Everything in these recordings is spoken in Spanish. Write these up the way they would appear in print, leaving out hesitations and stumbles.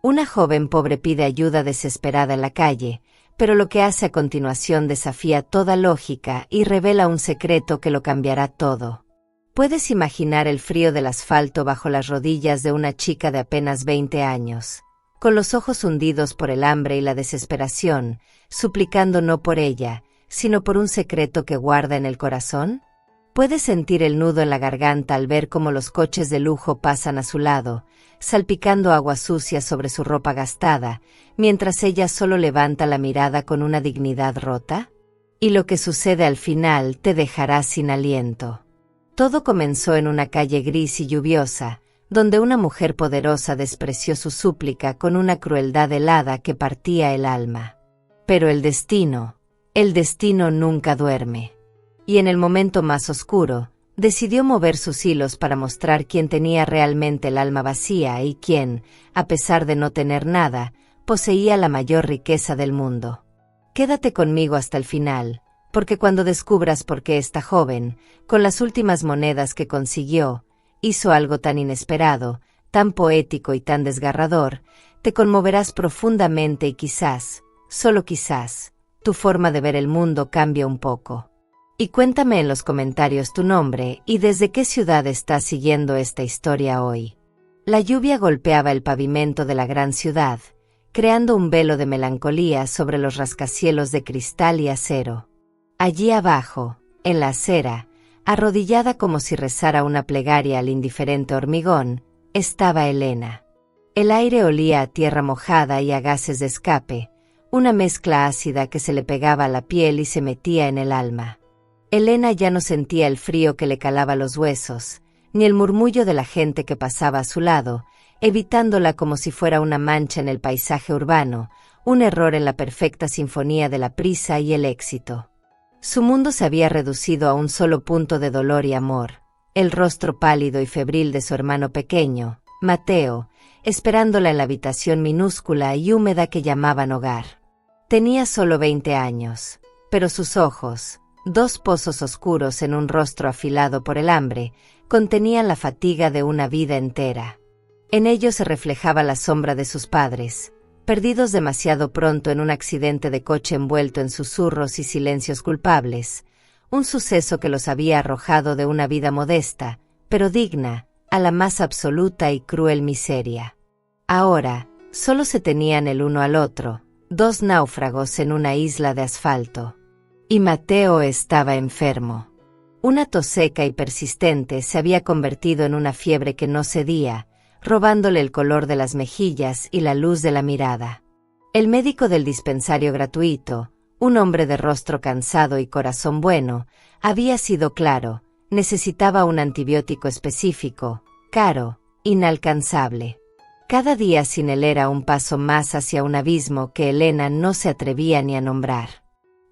Una joven pobre pide ayuda desesperada en la calle, pero lo que hace a continuación desafía toda lógica y revela un secreto que lo cambiará todo. Puedes imaginar el frío del asfalto bajo las rodillas de una chica de apenas 20 años, con los ojos hundidos por el hambre y la desesperación, suplicando no por ella, sino por un secreto que guarda en el corazón. Puedes sentir el nudo en la garganta al ver cómo los coches de lujo pasan a su lado, salpicando agua sucia sobre su ropa gastada, mientras ella solo levanta la mirada con una dignidad rota. Y lo que sucede al final te dejará sin aliento. Todo comenzó en una calle gris y lluviosa, donde una mujer poderosa despreció su súplica con una crueldad helada que partía el alma. Pero el destino nunca duerme. Y en el momento más oscuro, decidió mover sus hilos para mostrar quién tenía realmente el alma vacía y quién, a pesar de no tener nada, poseía la mayor riqueza del mundo. Quédate conmigo hasta el final, porque cuando descubras por qué esta joven, con las últimas monedas que consiguió, hizo algo tan inesperado, tan poético y tan desgarrador, te conmoverás profundamente y quizás, solo quizás, tu forma de ver el mundo cambie un poco. Y cuéntame en los comentarios tu nombre y desde qué ciudad estás siguiendo esta historia hoy. La lluvia golpeaba el pavimento de la gran ciudad, creando un velo de melancolía sobre los rascacielos de cristal y acero. Allí abajo, en la acera, arrodillada como si rezara una plegaria al indiferente hormigón, estaba Elena. El aire olía a tierra mojada y a gases de escape, una mezcla ácida que se le pegaba a la piel y se metía en el alma. Elena ya no sentía el frío que le calaba los huesos, ni el murmullo de la gente que pasaba a su lado, evitándola como si fuera una mancha en el paisaje urbano, un error en la perfecta sinfonía de la prisa y el éxito. Su mundo se había reducido a un solo punto de dolor y amor, el rostro pálido y febril de su hermano pequeño, Mateo, esperándola en la habitación minúscula y húmeda que llamaban hogar. Tenía solo 20 años, pero sus ojos, dos pozos oscuros en un rostro afilado por el hambre, contenían la fatiga de una vida entera. En ellos se reflejaba la sombra de sus padres, perdidos demasiado pronto en un accidente de coche envuelto en susurros y silencios culpables, un suceso que los había arrojado de una vida modesta, pero digna, a la más absoluta y cruel miseria. Ahora, solo se tenían el uno al otro, dos náufragos en una isla de asfalto. Y Mateo estaba enfermo. Una tos seca y persistente se había convertido en una fiebre que no cedía, robándole el color de las mejillas y la luz de la mirada. El médico del dispensario gratuito, un hombre de rostro cansado y corazón bueno, había sido claro: necesitaba un antibiótico específico, caro, inalcanzable. Cada día sin él era un paso más hacia un abismo que Elena no se atrevía ni a nombrar.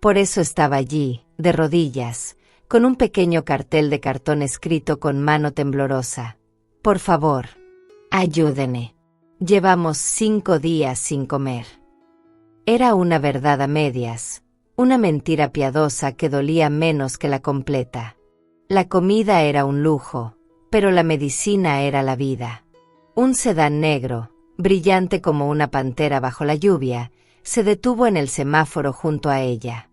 Por eso estaba allí, de rodillas, con un pequeño cartel de cartón escrito con mano temblorosa: «Por favor, ayúdenme. Llevamos 5 días sin comer». Era una verdad a medias, una mentira piadosa que dolía menos que la completa. La comida era un lujo, pero la medicina era la vida. Un sedán negro, brillante como una pantera bajo la lluvia, se detuvo en el semáforo junto a ella.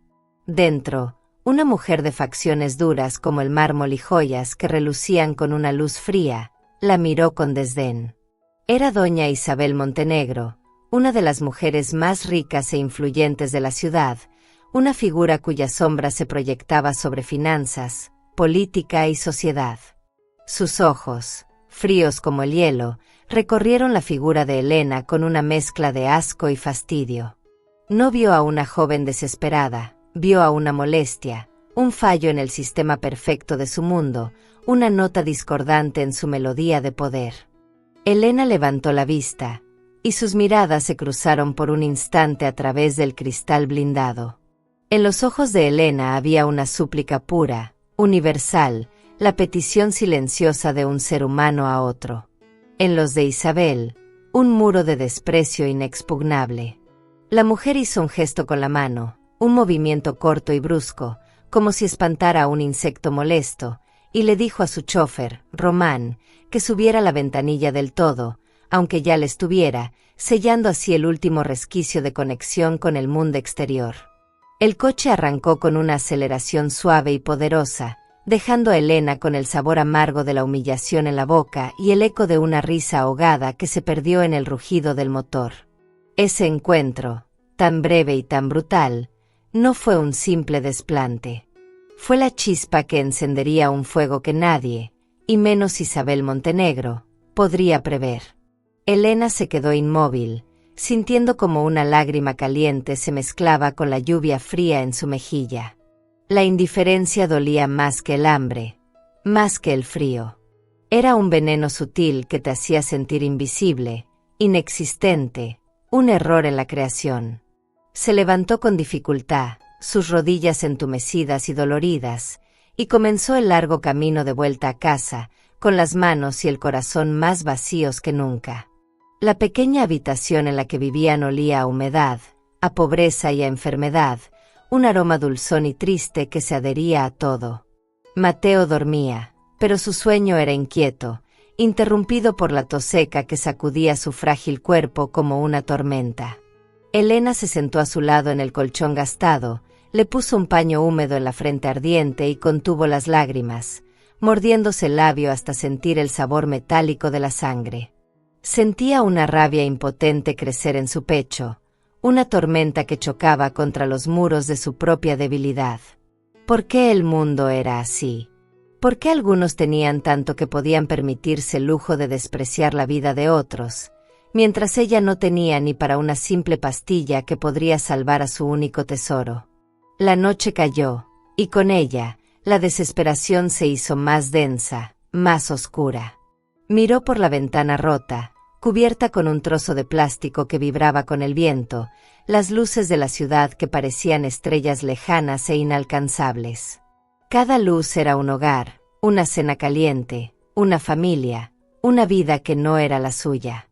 Dentro, una mujer de facciones duras como el mármol y joyas que relucían con una luz fría, la miró con desdén. Era doña Isabel Montenegro, una de las mujeres más ricas e influyentes de la ciudad, una figura cuya sombra se proyectaba sobre finanzas, política y sociedad. Sus ojos, fríos como el hielo, recorrieron la figura de Elena con una mezcla de asco y fastidio. No vio a una joven desesperada, vio a una molestia, un fallo en el sistema perfecto de su mundo, una nota discordante en su melodía de poder. Elena levantó la vista, y sus miradas se cruzaron por un instante a través del cristal blindado. En los ojos de Elena había una súplica pura, universal, la petición silenciosa de un ser humano a otro. En los de Isabel, un muro de desprecio inexpugnable. La mujer hizo un gesto con la mano, un movimiento corto y brusco, como si espantara a un insecto molesto, y le dijo a su chófer, Román, que subiera la ventanilla del todo, aunque ya le estuviera, sellando así el último resquicio de conexión con el mundo exterior. El coche arrancó con una aceleración suave y poderosa, dejando a Elena con el sabor amargo de la humillación en la boca y el eco de una risa ahogada que se perdió en el rugido del motor. Ese encuentro, tan breve y tan brutal, no fue un simple desplante. Fue la chispa que encendería un fuego que nadie, y menos Isabel Montenegro, podría prever. Elena se quedó inmóvil, sintiendo como una lágrima caliente se mezclaba con la lluvia fría en su mejilla. La indiferencia dolía más que el hambre, más que el frío. Era un veneno sutil que te hacía sentir invisible, inexistente, un error en la creación. Se levantó con dificultad, sus rodillas entumecidas y doloridas, y comenzó el largo camino de vuelta a casa, con las manos y el corazón más vacíos que nunca. La pequeña habitación en la que vivían olía a humedad, a pobreza y a enfermedad, un aroma dulzón y triste que se adhería a todo. Mateo dormía, pero su sueño era inquieto, interrumpido por la tos seca que sacudía su frágil cuerpo como una tormenta. Elena se sentó a su lado en el colchón gastado, le puso un paño húmedo en la frente ardiente y contuvo las lágrimas, mordiéndose el labio hasta sentir el sabor metálico de la sangre. Sentía una rabia impotente crecer en su pecho, una tormenta que chocaba contra los muros de su propia debilidad. ¿Por qué el mundo era así? ¿Por qué algunos tenían tanto que podían permitirse el lujo de despreciar la vida de otros, mientras ella no tenía ni para una simple pastilla que podría salvar a su único tesoro? La noche cayó, y con ella, la desesperación se hizo más densa, más oscura. Miró por la ventana rota, cubierta con un trozo de plástico que vibraba con el viento, las luces de la ciudad que parecían estrellas lejanas e inalcanzables. Cada luz era un hogar, una cena caliente, una familia, una vida que no era la suya.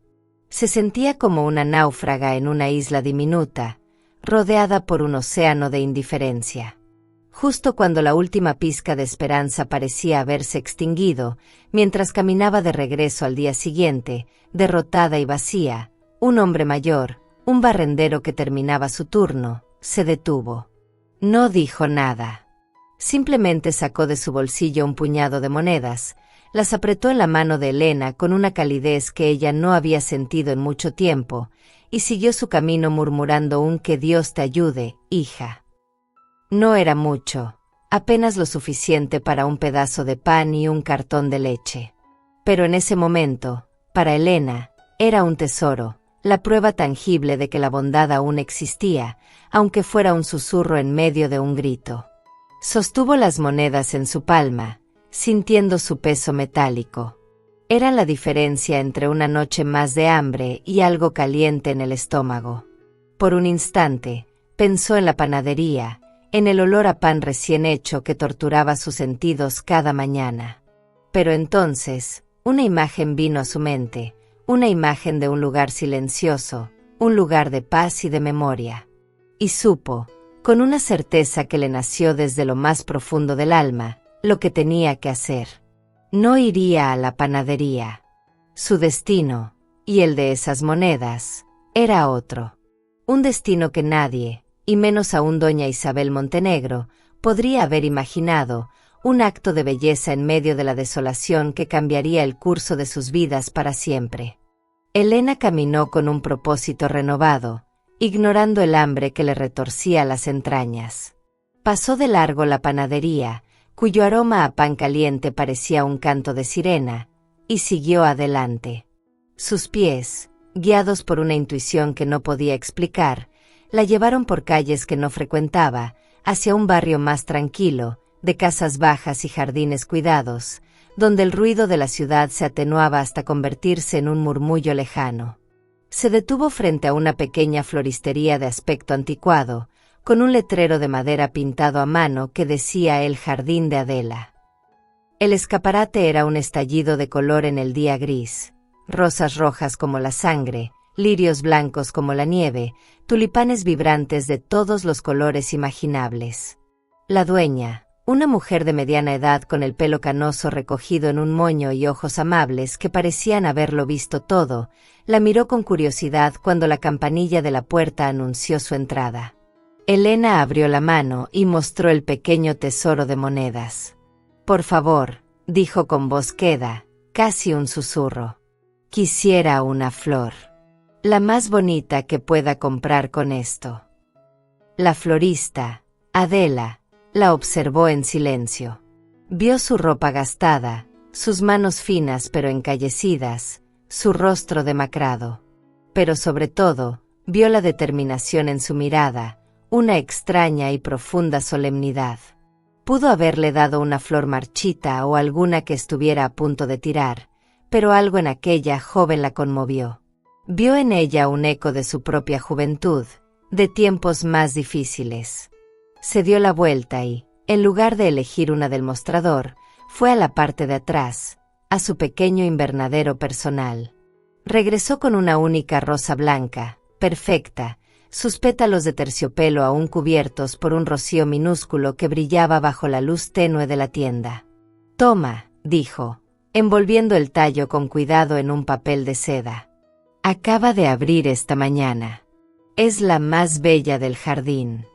Se sentía como una náufraga en una isla diminuta, rodeada por un océano de indiferencia. Justo cuando la última pizca de esperanza parecía haberse extinguido, mientras caminaba de regreso al día siguiente, derrotada y vacía, un hombre mayor, un barrendero que terminaba su turno, se detuvo. No dijo nada. Simplemente sacó de su bolsillo un puñado de monedas, las apretó en la mano de Elena con una calidez que ella no había sentido en mucho tiempo, y siguió su camino murmurando un «Que Dios te ayude, hija». No era mucho, apenas lo suficiente para un pedazo de pan y un cartón de leche. Pero en ese momento, para Elena, era un tesoro, la prueba tangible de que la bondad aún existía, aunque fuera un susurro en medio de un grito. Sostuvo las monedas en su palma, sintiendo su peso metálico. Era la diferencia entre una noche más de hambre y algo caliente en el estómago. Por un instante, pensó en la panadería, en el olor a pan recién hecho que torturaba sus sentidos cada mañana. Pero entonces, una imagen vino a su mente, una imagen de un lugar silencioso, un lugar de paz y de memoria. Y supo, con una certeza que le nació desde lo más profundo del alma, lo que tenía que hacer. No iría a la panadería. Su destino, y el de esas monedas, era otro. Un destino que nadie, y menos aún doña Isabel Montenegro, podría haber imaginado, un acto de belleza en medio de la desolación que cambiaría el curso de sus vidas para siempre. Elena caminó con un propósito renovado, ignorando el hambre que le retorcía las entrañas. Pasó de largo la panadería, cuyo aroma a pan caliente parecía un canto de sirena, y siguió adelante. Sus pies, guiados por una intuición que no podía explicar, la llevaron por calles que no frecuentaba, hacia un barrio más tranquilo, de casas bajas y jardines cuidados, donde el ruido de la ciudad se atenuaba hasta convertirse en un murmullo lejano. Se detuvo frente a una pequeña floristería de aspecto anticuado, con un letrero de madera pintado a mano que decía «El jardín de Adela». El escaparate era un estallido de color en el día gris, rosas rojas como la sangre, lirios blancos como la nieve, tulipanes vibrantes de todos los colores imaginables. La dueña, Una mujer de mediana edad con el pelo canoso recogido en un moño y ojos amables que parecían haberlo visto todo, la miró con curiosidad cuando la campanilla de la puerta anunció su entrada. Elena abrió la mano y mostró el pequeño tesoro de monedas. «Por favor», dijo con voz queda, casi un susurro. «Quisiera una flor. La más bonita que pueda comprar con esto». La florista, Adela, la observó en silencio. Vio su ropa gastada, sus manos finas pero encallecidas, su rostro demacrado. Pero sobre todo, vio la determinación en su mirada, una extraña y profunda solemnidad. Pudo haberle dado una flor marchita o alguna que estuviera a punto de tirar, pero algo en aquella joven la conmovió. Vio en ella un eco de su propia juventud, de tiempos más difíciles. Se dio la vuelta y, en lugar de elegir una del mostrador, fue a la parte de atrás, a su pequeño invernadero personal. Regresó con una única rosa blanca, perfecta, sus pétalos de terciopelo aún cubiertos por un rocío minúsculo que brillaba bajo la luz tenue de la tienda. «Toma», dijo, envolviendo el tallo con cuidado en un papel de seda. «Acaba de abrir esta mañana. Es la más bella del jardín».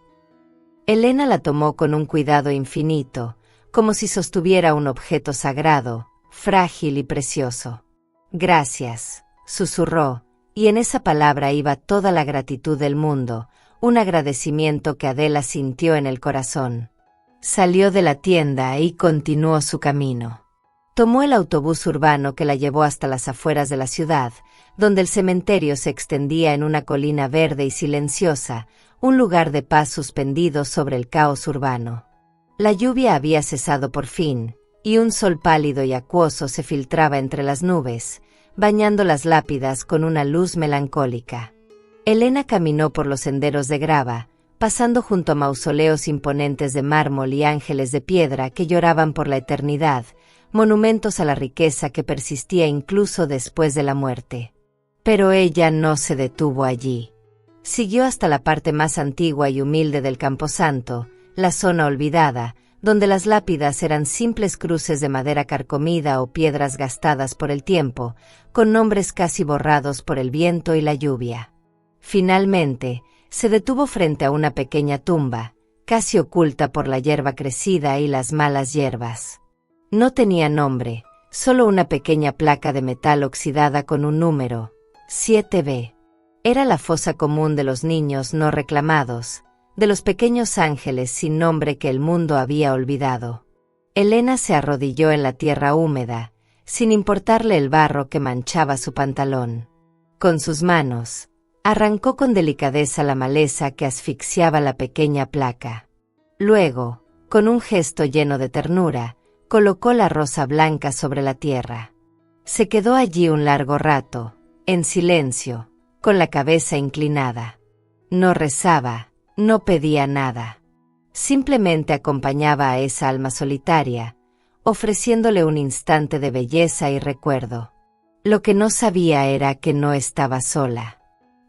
Elena la tomó con un cuidado infinito, como si sostuviera un objeto sagrado, frágil y precioso. «Gracias», susurró, y en esa palabra iba toda la gratitud del mundo, un agradecimiento que Adela sintió en el corazón. Salió de la tienda y continuó su camino. Tomó el autobús urbano que la llevó hasta las afueras de la ciudad, donde el cementerio se extendía en una colina verde y silenciosa, un lugar de paz suspendido sobre el caos urbano. La lluvia había cesado por fin, y un sol pálido y acuoso se filtraba entre las nubes, bañando las lápidas con una luz melancólica. Elena caminó por los senderos de grava, pasando junto a mausoleos imponentes de mármol y ángeles de piedra que lloraban por la eternidad, monumentos a la riqueza que persistía incluso después de la muerte. Pero ella no se detuvo allí. Siguió hasta la parte más antigua y humilde del camposanto, la zona olvidada, donde las lápidas eran simples cruces de madera carcomida o piedras gastadas por el tiempo, con nombres casi borrados por el viento y la lluvia. Finalmente, se detuvo frente a una pequeña tumba, casi oculta por la hierba crecida y las malas hierbas. No tenía nombre, solo una pequeña placa de metal oxidada con un número, 7B. Era la fosa común de los niños no reclamados, de los pequeños ángeles sin nombre que el mundo había olvidado. Elena se arrodilló en la tierra húmeda, sin importarle el barro que manchaba su pantalón. Con sus manos, arrancó con delicadeza la maleza que asfixiaba la pequeña placa. Luego, con un gesto lleno de ternura, colocó la rosa blanca sobre la tierra. Se quedó allí un largo rato, en silencio, con la cabeza inclinada. No rezaba, no pedía nada. Simplemente acompañaba a esa alma solitaria, ofreciéndole un instante de belleza y recuerdo. Lo que no sabía era que no estaba sola.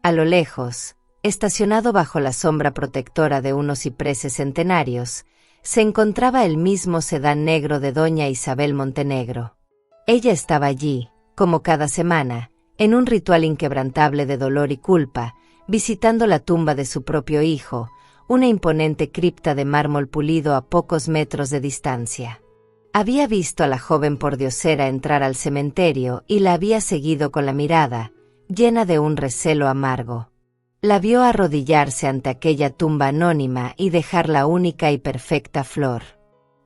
A lo lejos, estacionado bajo la sombra protectora de unos cipreses centenarios, se encontraba el mismo sedán negro de doña Isabel Montenegro. Ella estaba allí, como cada semana, en un ritual inquebrantable de dolor y culpa, visitando la tumba de su propio hijo, una imponente cripta de mármol pulido a pocos metros de distancia. Había visto a la joven pordiosera entrar al cementerio y la había seguido con la mirada, llena de un recelo amargo. La vio arrodillarse ante aquella tumba anónima y dejar la única y perfecta flor.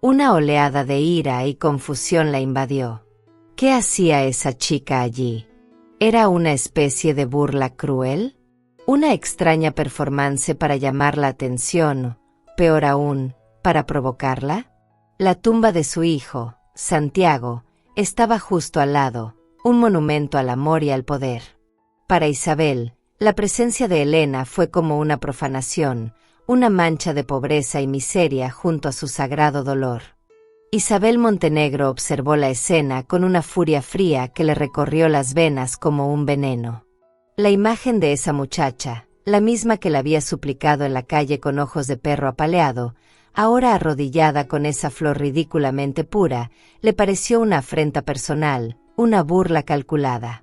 Una oleada de ira y confusión la invadió. ¿Qué hacía esa chica allí? ¿Era una especie de burla cruel? ¿Una extraña performance para llamar la atención, peor aún, para provocarla? La tumba de su hijo, Santiago, estaba justo al lado, un monumento al amor y al poder. Para Isabel, la presencia de Elena fue como una profanación, una mancha de pobreza y miseria junto a su sagrado dolor. Isabel Montenegro observó la escena con una furia fría que le recorrió las venas como un veneno. La imagen de esa muchacha, la misma que la había suplicado en la calle con ojos de perro apaleado, ahora arrodillada con esa flor ridículamente pura, le pareció una afrenta personal, una burla calculada.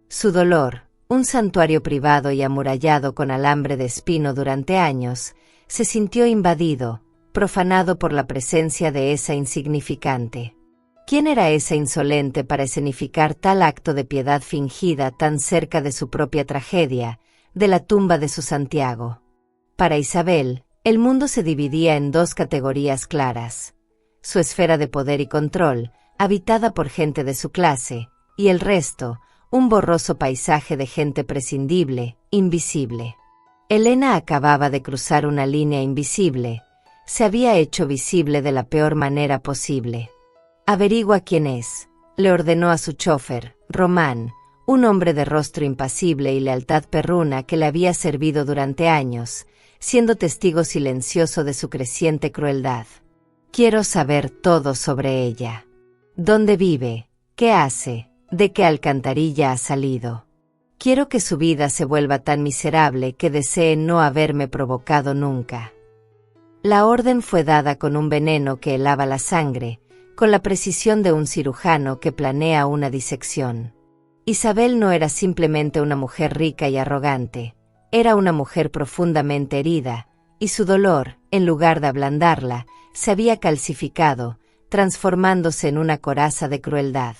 Su dolor, un santuario privado y amurallado con alambre de espino durante años, se sintió invadido, profanado por la presencia de esa insignificante. ¿Quién era esa insolente para escenificar tal acto de piedad fingida tan cerca de su propia tragedia, de la tumba de su Santiago? Para Isabel, el mundo se dividía en dos categorías claras: su esfera de poder y control, habitada por gente de su clase, y el resto, un borroso paisaje de gente prescindible, invisible. Elena acababa de cruzar una línea invisible, se había hecho visible de la peor manera posible. «Averigua quién es», le ordenó a su chofer, Román, un hombre de rostro impasible y lealtad perruna que le había servido durante años, siendo testigo silencioso de su creciente crueldad. «Quiero saber todo sobre ella. ¿Dónde vive? ¿Qué hace? ¿De qué alcantarilla ha salido? Quiero que su vida se vuelva tan miserable que desee no haberme provocado nunca». La orden fue dada con un veneno que helaba la sangre, con la precisión de un cirujano que planea una disección. Isabel no era simplemente una mujer rica y arrogante, era una mujer profundamente herida, y su dolor, en lugar de ablandarla, se había calcificado, transformándose en una coraza de crueldad.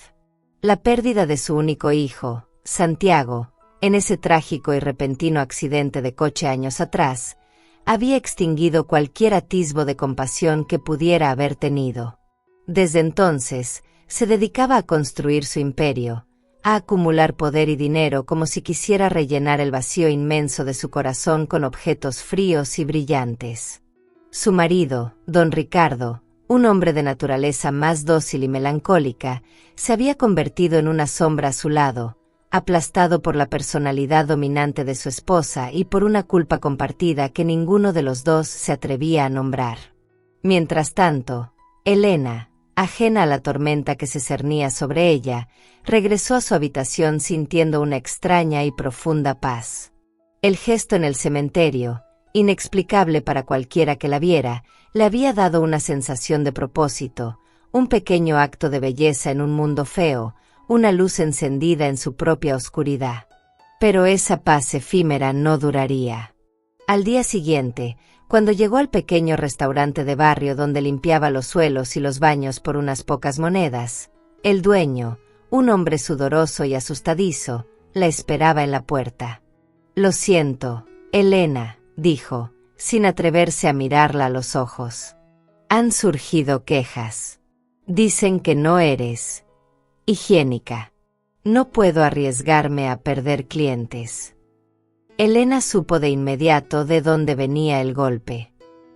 La pérdida de su único hijo, Santiago, en ese trágico y repentino accidente de coche años atrás, había extinguido cualquier atisbo de compasión que pudiera haber tenido. Desde entonces, se dedicaba a construir su imperio, a acumular poder y dinero como si quisiera rellenar el vacío inmenso de su corazón con objetos fríos y brillantes. Su marido, don Ricardo, un hombre de naturaleza más dócil y melancólica, se había convertido en una sombra a su lado, aplastado por la personalidad dominante de su esposa y por una culpa compartida que ninguno de los dos se atrevía a nombrar. Mientras tanto, Elena, ajena a la tormenta que se cernía sobre ella, regresó a su habitación sintiendo una extraña y profunda paz. El gesto en el cementerio, inexplicable para cualquiera que la viera, le había dado una sensación de propósito, un pequeño acto de belleza en un mundo feo, una luz encendida en su propia oscuridad. Pero esa paz efímera no duraría. Al día siguiente, cuando llegó al pequeño restaurante de barrio donde limpiaba los suelos y los baños por unas pocas monedas, el dueño, un hombre sudoroso y asustadizo, la esperaba en la puerta. «Lo siento, Elena», dijo, sin atreverse a mirarla a los ojos. «Han surgido quejas. Dicen que no eres higiénica. No puedo arriesgarme a perder clientes». Elena supo de inmediato de dónde venía el golpe.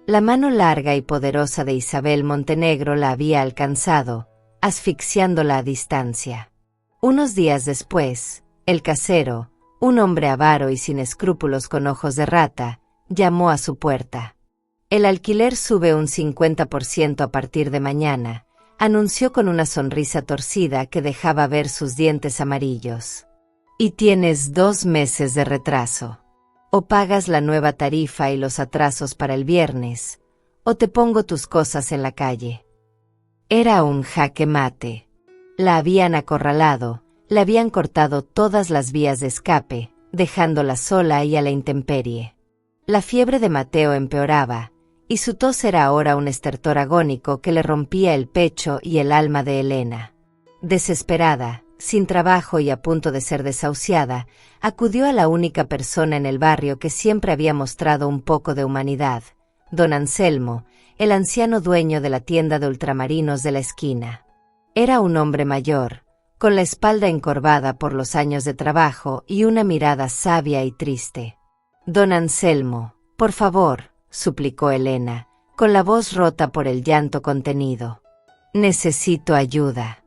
La mano larga y poderosa de Isabel Montenegro la había alcanzado, asfixiándola a distancia. Unos días después, el casero, un hombre avaro y sin escrúpulos con ojos de rata, llamó a su puerta. «El alquiler sube un 50% a partir de mañana», anunció con una sonrisa torcida que dejaba ver sus dientes amarillos. «Y tienes 2 meses de retraso. O pagas la nueva tarifa y los atrasos para el viernes, o te pongo tus cosas en la calle». Era un jaque mate. La habían acorralado, le habían cortado todas las vías de escape, dejándola sola y a la intemperie. La fiebre de Mateo empeoraba, y su tos era ahora un estertor agónico que le rompía el pecho y el alma de Elena. Desesperada, sin trabajo y a punto de ser desahuciada, acudió a la única persona en el barrio que siempre había mostrado un poco de humanidad, don Anselmo, el anciano dueño de la tienda de ultramarinos de la esquina. Era un hombre mayor, con la espalda encorvada por los años de trabajo y una mirada sabia y triste. «Don Anselmo, por favor», suplicó Elena, con la voz rota por el llanto contenido. «Necesito ayuda.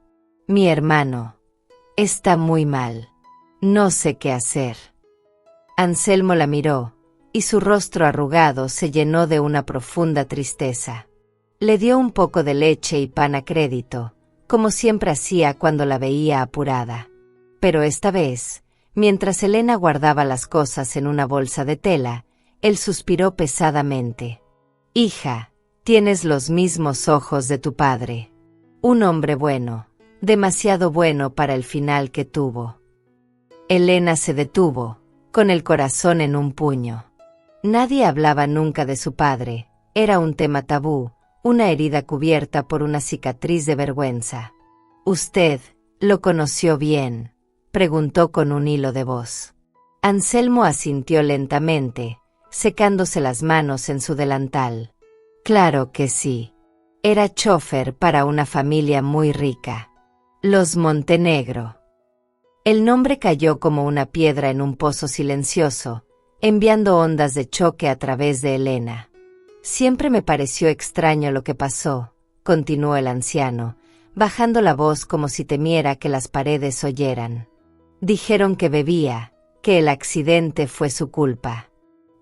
Mi hermano está muy mal. No sé qué hacer». Anselmo la miró, y su rostro arrugado se llenó de una profunda tristeza. Le dio un poco de leche y pan a crédito, como siempre hacía cuando la veía apurada. Pero esta vez, mientras Elena guardaba las cosas en una bolsa de tela, él suspiró pesadamente. «Hija, Tienes los mismos ojos de tu padre. Un hombre bueno, demasiado bueno para el final que tuvo. Elena se detuvo, con el corazón en un puño. Nadie hablaba nunca de su padre, era un tema tabú, una herida cubierta por una cicatriz de vergüenza. «¿Usted lo conoció bien?», preguntó con un hilo de voz. Anselmo asintió lentamente, secándose las manos en su delantal. «Claro que sí. Era chofer para una familia muy rica. Los Montenegro». El nombre cayó como una piedra en un pozo silencioso, enviando ondas de choque a través de Elena. «Siempre me pareció extraño lo que pasó», continuó el anciano, bajando la voz como si temiera que las paredes oyeran. «Dijeron que bebía, que el accidente fue su culpa.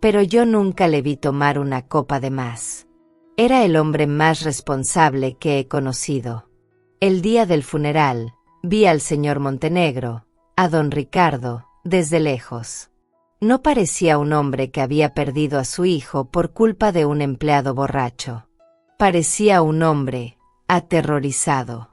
Pero yo nunca le vi tomar una copa de más. Era el hombre más responsable que he conocido. El día del funeral, vi al señor Montenegro, a don Ricardo, desde lejos. No parecía un hombre que había perdido a su hijo por culpa de un empleado borracho. Parecía un hombre aterrorizado.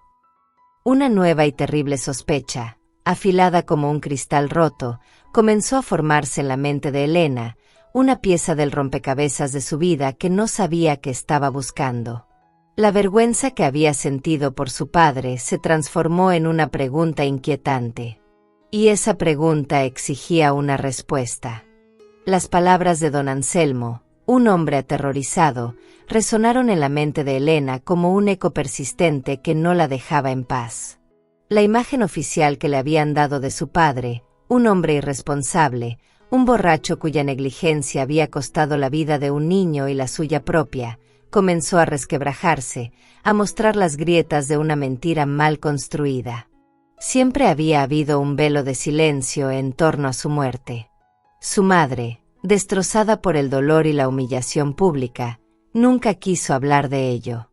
Una nueva y terrible sospecha, afilada como un cristal roto, comenzó a formarse en la mente de Elena, una pieza del rompecabezas de su vida que no sabía que estaba buscando. La vergüenza que había sentido por su padre se transformó en una pregunta inquietante. Y esa pregunta exigía una respuesta. Las palabras de don Anselmo, un hombre aterrorizado, resonaron en la mente de Elena como un eco persistente que no la dejaba en paz. La imagen oficial que le habían dado de su padre, un hombre irresponsable, un borracho cuya negligencia había costado la vida de un niño y la suya propia, comenzó a resquebrajarse, a mostrar las grietas de una mentira mal construida. Siempre había habido un velo de silencio en torno a su muerte. Su madre, destrozada por el dolor y la humillación pública, nunca quiso hablar de ello.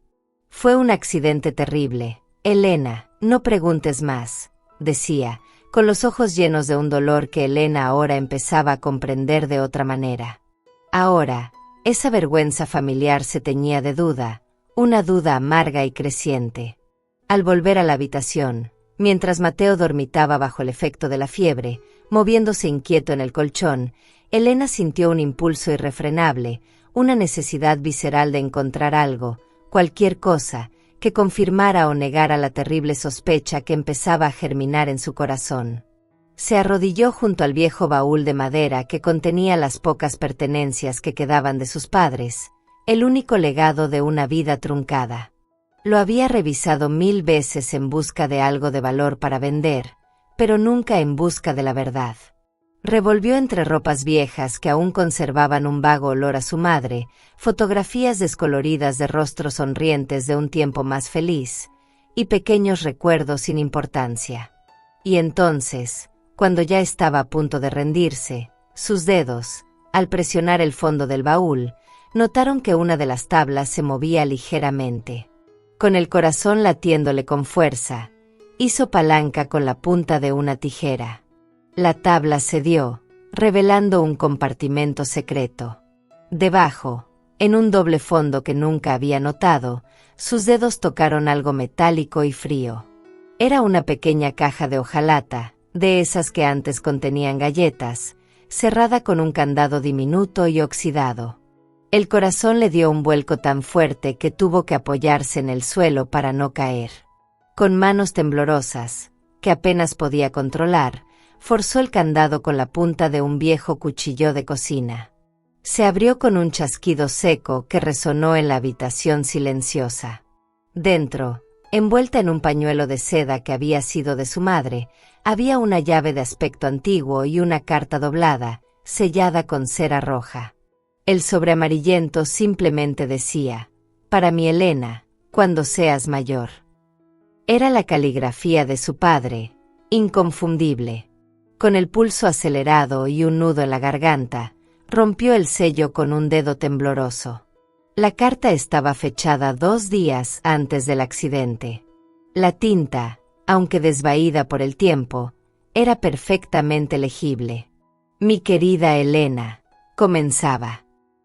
«Fue un accidente terrible, Elena, no preguntes más», decía, con los ojos llenos de un dolor que Elena ahora empezaba a comprender de otra manera. Ahora, esa vergüenza familiar se teñía de duda, una duda amarga y creciente. Al volver a la habitación, mientras Mateo dormitaba bajo el efecto de la fiebre, moviéndose inquieto en el colchón, Elena sintió un impulso irrefrenable, una necesidad visceral de encontrar algo, cualquier cosa, que confirmara o negara la terrible sospecha que empezaba a germinar en su corazón. Se arrodilló junto al viejo baúl de madera que contenía las pocas pertenencias que quedaban de sus padres, el único legado de una vida truncada. Lo había revisado 1000 veces en busca de algo de valor para vender, pero nunca en busca de la verdad. Revolvió entre ropas viejas que aún conservaban un vago olor a su madre, fotografías descoloridas de rostros sonrientes de un tiempo más feliz, y pequeños recuerdos sin importancia. Y entonces, cuando ya estaba a punto de rendirse, sus dedos, al presionar el fondo del baúl, notaron que una de las tablas se movía ligeramente. Con el corazón latiéndole con fuerza, hizo palanca con la punta de una tijera. La tabla cedió, revelando un compartimento secreto. Debajo, en un doble fondo que nunca había notado, sus dedos tocaron algo metálico y frío. Era una pequeña caja de hojalata, de esas que antes contenían galletas, cerrada con un candado diminuto y oxidado. El corazón le dio un vuelco tan fuerte que tuvo que apoyarse en el suelo para no caer. Con manos temblorosas, que apenas podía controlar, forzó el candado con la punta de un viejo cuchillo de cocina. Se abrió con un chasquido seco que resonó en la habitación silenciosa. Dentro, envuelta en un pañuelo de seda que había sido de su madre, había una llave de aspecto antiguo y una carta doblada, sellada con cera roja. El sobre amarillento simplemente decía: «Para mi Elena, cuando seas mayor». Era la caligrafía de su padre, inconfundible. Con el pulso acelerado y un nudo en la garganta, rompió el sello con un dedo tembloroso. La carta estaba fechada 2 días antes del accidente. La tinta, aunque desvaída por el tiempo, era perfectamente legible. «Mi querida Elena», comenzaba.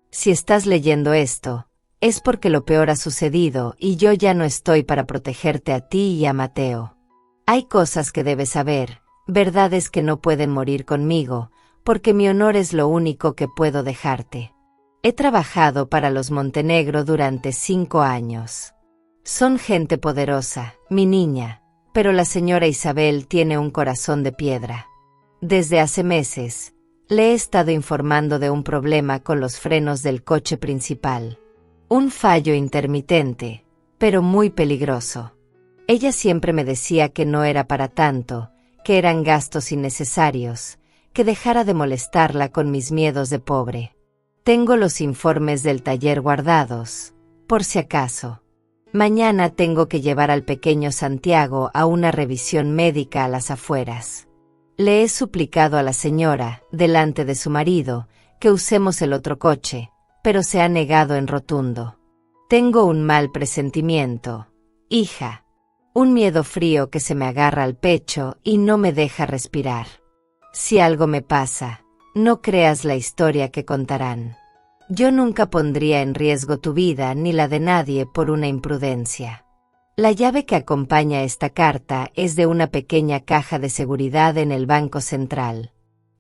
«Si estás leyendo esto, es porque lo peor ha sucedido y yo ya no estoy para protegerte a ti y a Mateo. Hay cosas que debes saber, verdades que no pueden morir conmigo, porque mi honor es lo único que puedo dejarte. He trabajado para los Montenegro durante 5 años. Son gente poderosa, mi niña, pero la señora Isabel tiene un corazón de piedra. Desde hace meses, le he estado informando de un problema con los frenos del coche principal. Un fallo intermitente, pero muy peligroso. Ella siempre me decía que no era para tanto, que eran gastos innecesarios, que dejara de molestarla con mis miedos de pobre. Tengo los informes del taller guardados, por si acaso. Mañana tengo que llevar al pequeño Santiago a una revisión médica a las afueras. Le he suplicado a la señora, delante de su marido, que usemos el otro coche, pero se ha negado en rotundo. Tengo un mal presentimiento, hija. Un miedo frío que se me agarra al pecho y no me deja respirar. Si algo me pasa, no creas la historia que contarán. Yo nunca pondría en riesgo tu vida ni la de nadie por una imprudencia. La llave que acompaña esta carta es de una pequeña caja de seguridad en el Banco Central.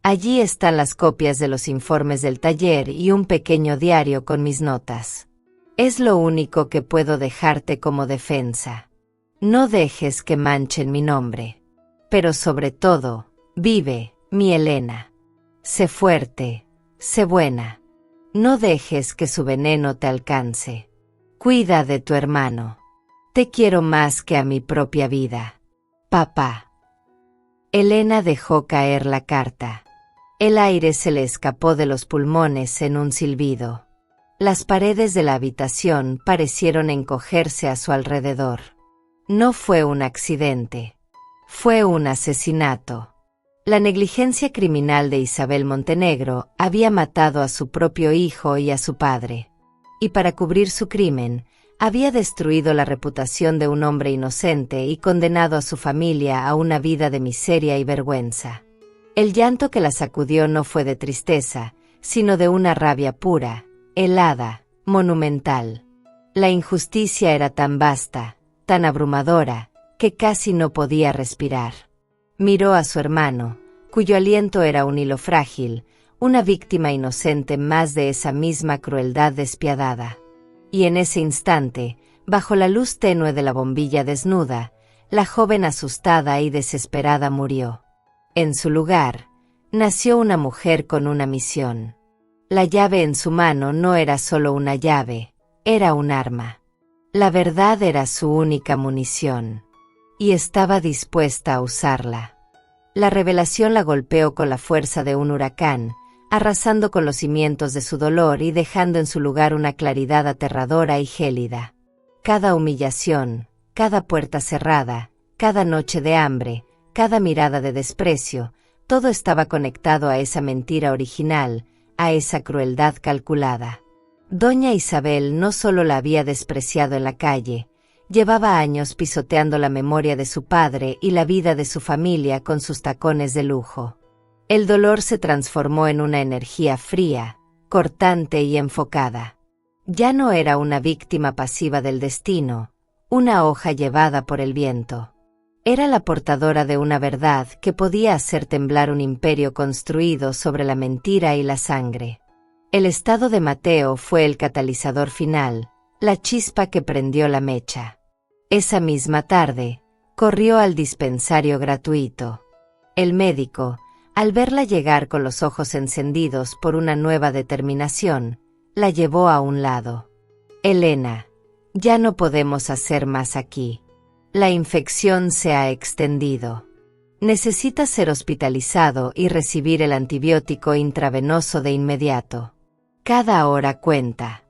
Allí están las copias de los informes del taller y un pequeño diario con mis notas. Es lo único que puedo dejarte como defensa. No dejes que manchen mi nombre. Pero sobre todo, vive, mi Elena. Sé fuerte, sé buena. No dejes que su veneno te alcance. Cuida de tu hermano. Te quiero más que a mi propia vida. Papá. Elena dejó caer la carta. El aire se le escapó de los pulmones en un silbido. Las paredes de la habitación parecieron encogerse a su alrededor. No fue un accidente. Fue un asesinato. La negligencia criminal de Isabel Montenegro había matado a su propio hijo y a su padre. Y para cubrir su crimen, había destruido la reputación de un hombre inocente y condenado a su familia a una vida de miseria y vergüenza. El llanto que la sacudió no fue de tristeza, sino de una rabia pura, helada, monumental. La injusticia era tan vasta, tan abrumadora, que casi no podía respirar. Miró a su hermano, cuyo aliento era un hilo frágil, una víctima inocente más de esa misma crueldad despiadada. Y en ese instante, bajo la luz tenue de la bombilla desnuda, la joven asustada y desesperada murió. En su lugar, nació una mujer con una misión. La llave en su mano no era solo una llave, era un arma. La verdad era su única munición. Y estaba dispuesta a usarla. La revelación la golpeó con la fuerza de un huracán, arrasando con los cimientos de su dolor y dejando en su lugar una claridad aterradora y gélida. Cada humillación, cada puerta cerrada, cada noche de hambre, cada mirada de desprecio, todo estaba conectado a esa mentira original, a esa crueldad calculada. Doña Isabel no solo la había despreciado en la calle, llevaba años pisoteando la memoria de su padre y la vida de su familia con sus tacones de lujo. El dolor se transformó en una energía fría, cortante y enfocada. Ya no era una víctima pasiva del destino, una hoja llevada por el viento. Era la portadora de una verdad que podía hacer temblar un imperio construido sobre la mentira y la sangre. El estado de Mateo fue el catalizador final, la chispa que prendió la mecha. Esa misma tarde, corrió al dispensario gratuito. El médico, al verla llegar con los ojos encendidos por una nueva determinación, la llevó a un lado. Elena, ya no podemos hacer más aquí. La infección se ha extendido. Necesitas ser hospitalizado y recibir el antibiótico intravenoso de inmediato. Cada hora cuenta.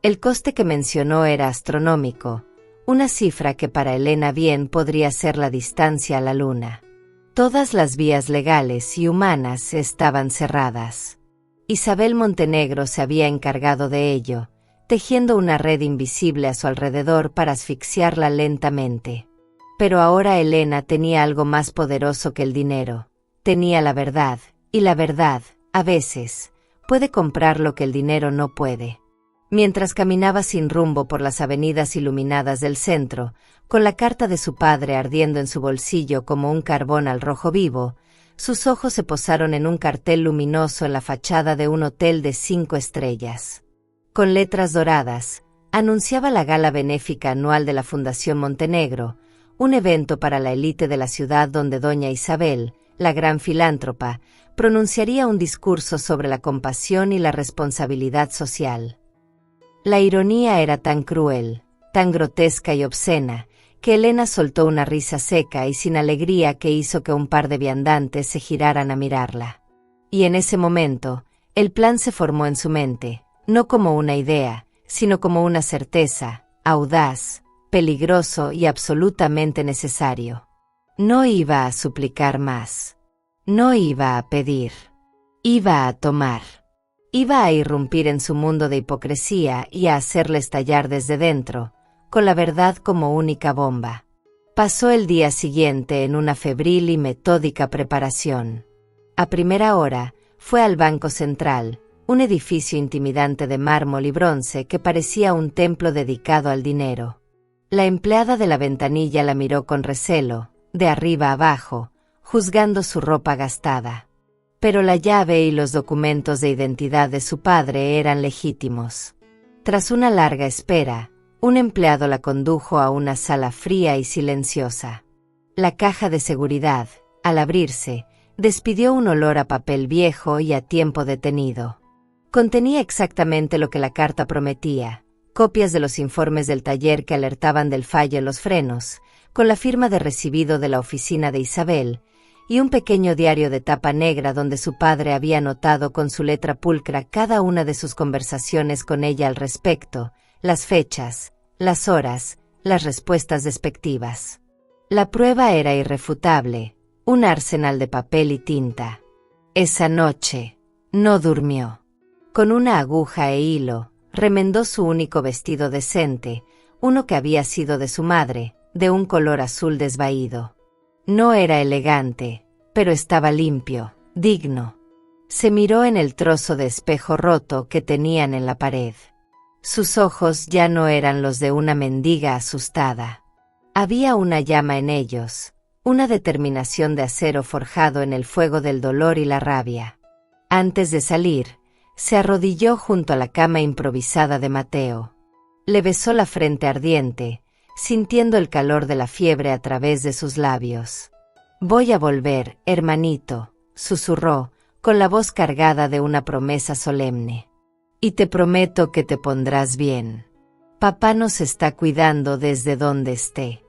El coste que mencionó era astronómico, una cifra que para Elena bien podría ser la distancia a la luna. Todas las vías legales y humanas estaban cerradas. Isabel Montenegro se había encargado de ello, tejiendo una red invisible a su alrededor para asfixiarla lentamente. Pero ahora Elena tenía algo más poderoso que el dinero. Tenía la verdad, y la verdad, a veces, puede comprar lo que el dinero no puede. Mientras caminaba sin rumbo por las avenidas iluminadas del centro, con la carta de su padre ardiendo en su bolsillo como un carbón al rojo vivo, sus ojos se posaron en un cartel luminoso en la fachada de un hotel de 5 estrellas. Con letras doradas, anunciaba la gala benéfica anual de la Fundación Montenegro, un evento para la élite de la ciudad donde doña Isabel, la gran filántropa, pronunciaría un discurso sobre la compasión y la responsabilidad social. La ironía era tan cruel, tan grotesca y obscena, que Elena soltó una risa seca y sin alegría que hizo que un par de viandantes se giraran a mirarla. Y en ese momento, el plan se formó en su mente, no como una idea, sino como una certeza, audaz, peligroso y absolutamente necesario. No iba a suplicar más. No iba a pedir. Iba a tomar. Iba a irrumpir en su mundo de hipocresía y a hacerle estallar desde dentro, con la verdad como única bomba. Pasó el día siguiente en una febril y metódica preparación. A primera hora, fue al Banco Central, un edificio intimidante de mármol y bronce que parecía un templo dedicado al dinero. La empleada de la ventanilla la miró con recelo, de arriba a abajo, juzgando su ropa gastada. Pero la llave y los documentos de identidad de su padre eran legítimos. Tras una larga espera, un empleado la condujo a una sala fría y silenciosa. La caja de seguridad, al abrirse, despidió un olor a papel viejo y a tiempo detenido. Contenía exactamente lo que la carta prometía, copias de los informes del taller que alertaban del fallo en los frenos, con la firma de recibido de la oficina de Isabel, y un pequeño diario de tapa negra donde su padre había anotado con su letra pulcra cada una de sus conversaciones con ella al respecto, las fechas, las horas, las respuestas despectivas. La prueba era irrefutable, un arsenal de papel y tinta. Esa noche, no durmió. Con una aguja e hilo, remendó su único vestido decente, uno que había sido de su madre, de un color azul desvaído. No era elegante, pero estaba limpio, digno. Se miró en el trozo de espejo roto que tenían en la pared. Sus ojos ya no eran los de una mendiga asustada. Había una llama en ellos, una determinación de acero forjado en el fuego del dolor y la rabia. Antes de salir, se arrodilló junto a la cama improvisada de Mateo. Le besó la frente ardiente, sintiendo el calor de la fiebre a través de sus labios. «Voy a volver, hermanito», susurró, con la voz cargada de una promesa solemne. «Y te prometo que te pondrás bien. Papá nos está cuidando desde donde esté».